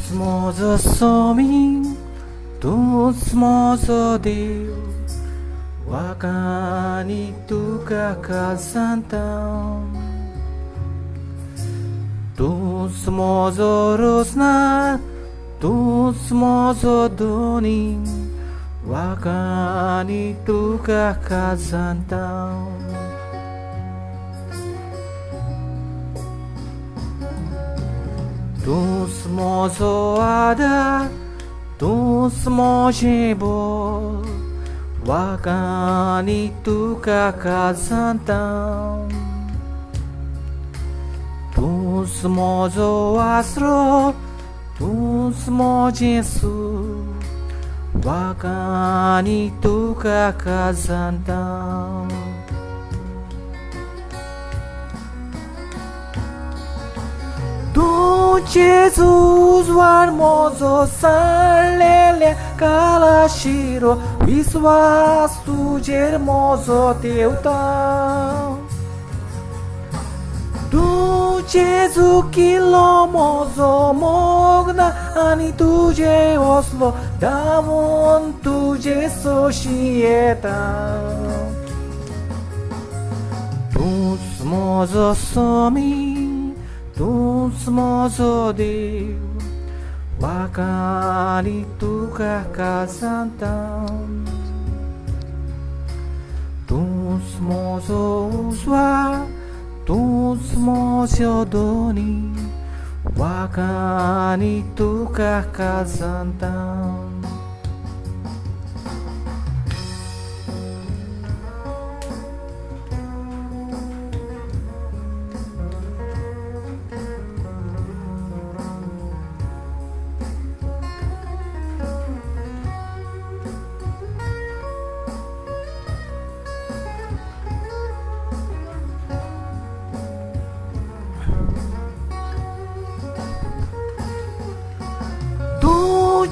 smozo somin, tu smozo Deus, wakani tu kakasantão. Tu smozo rosna, tu smozo doni, wakani tu kakasantão. Tu smozo ada, tu smoje bo, wakani tu kakasantão. Tu smozo astro, tu smoje su, wakani tu kakasantão. Tu Jesus o hermoso salele kalashiro, viswas tu hermoso teu tão. Tu Jesus kilomozo mogna ani tu je oslo damon tu je societa. Tu smozo somi, tu smozo Deus, wakani tu kakasantão. Tu smozo uswa, tu smozo doni, wakani tu kakasantão.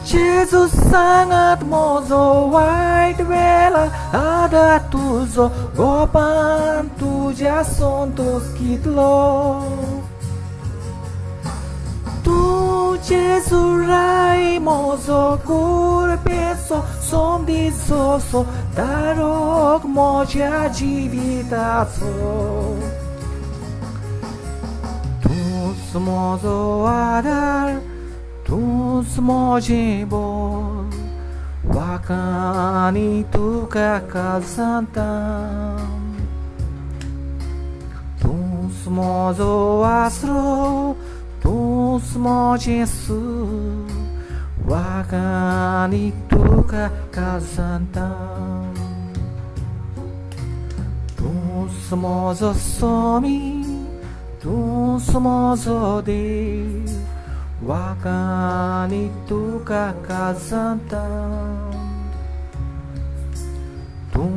Jesus sangat mozo white vela ada tuzo gopan tuja sontos kitlo. Tu Jesus rai mozo curpeso som di soso darok moja jivitaso. Tu mozo adar, tu smoje bo, wakani tu kakasantão. Tu smozo astro, tu smoje su, wakani tu kakasantão. Tu smozo somi, tu smozo Deus, wakani tu kakasantão. Tu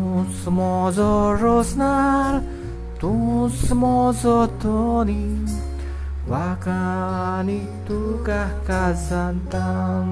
smozo rosnar, tu smozo toni, wakani tu kakasantão.